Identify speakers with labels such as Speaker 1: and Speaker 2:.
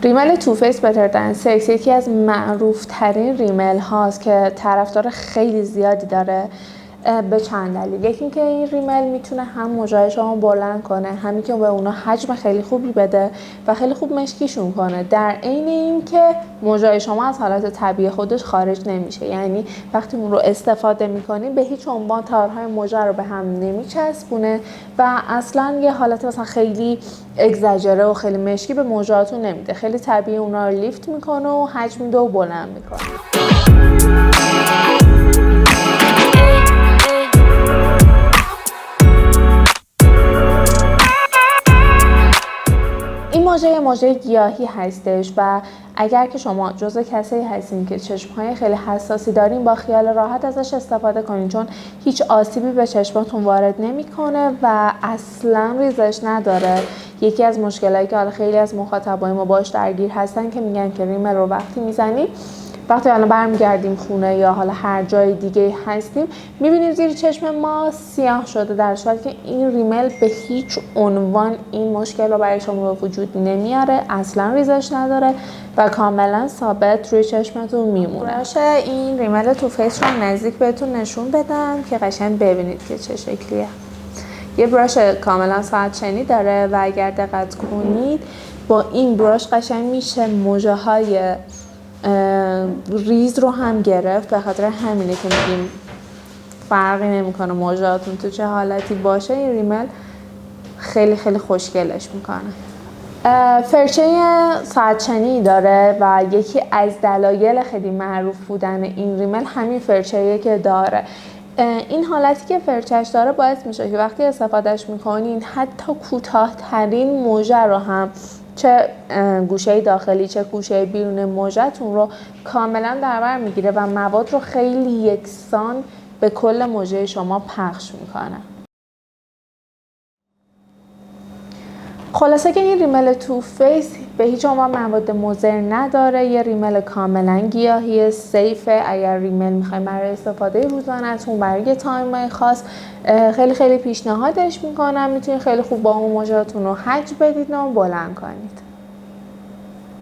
Speaker 1: ریمل تو فیس بتر دن سکس یکی از معروف ترین ریمل هاست که طرفدار خیلی زیادی داره به چند دلیل. یکی اینکه این ریمل میتونه هم موجای شما بلند کنه، همین که به اونا حجم خیلی خوبی بده و خیلی خوب مشکیشون کنه، در عین اینکه موجای شما از حالت طبیعی خودش خارج نمیشه. یعنی وقتی اون رو استفاده میکنین به هیچ عنوان تارهای موجا رو به هم نمیچسبونه و اصلا یه حالت مثلا خیلی اگزاجره و خیلی مشکی به موجاتون نمیده. خیلی طبیعی اونا رو لیفت میکنه و حجم میده و بلند میکنه. موجه گیاهی هستش و اگر که شما جزو کسایی هستین که چشم‌های خیلی حساسی دارین با خیال راحت ازش استفاده کنین، چون هیچ آسیبی به چشماتون وارد نمیکنه و اصلا ریزش نداره. یکی از مشکلاتی که حالا خیلی از مخاطبای ما باش درگیر هستن که میگن که ریمل رو وقتی میزنیم، وقتی حالا برمیگردیم خونه یا حالا هر جای دیگه هستیم میبینیم زیر چشم ما سیاه شده، در صورتی که این ریمل به هیچ عنوان این مشکل رو برای شما به وجود نمیاره، اصلا ریزش نداره و کاملا ثابت روی چشمتون میمونه. براش این ریمل تو فیس رو نزدیک بهتون نشون بدم که قشنگ ببینید که چه شکلیه. یه براش کاملا ساعت شنی داره و اگر دقت کنید با این براش قشنگ میشه موجه های ریز رو هم گرفت. به خاطر همینه که میگیم فرقی نمیکنه موجاتون تو چه حالتی باشه، این ریمل خیلی خیلی خوشگلش میکنه. فرچه ساعتچنی داره و یکی از دلایل خیلی معروف بودن این ریمل همین فرچه‌ایه که داره. این حالتی که فرچه‌اش داره باعث میشه که وقتی استفادهش میکنین حتی کوتاه‌ترین موجه رو هم، چه گوشه داخلی چه گوشه بیرون موجه‌تون رو کاملا در بر میگیره و مواد رو خیلی یکسان به کل موجه شما پخش میکنه. خلاصه که این ریمل تو فیس به هیچ عنوان مواد مضر نداره، یه ریمل کاملا گیاهی سیفه. اگر ریمل میخوایم برای استفاده روزانه‌تون برای یه تایمای خاص خیلی خیلی پیشنهادش میکنم. میتونید خیلی خوب با اون موجه‌تون رو حج بدید و بلند کنید.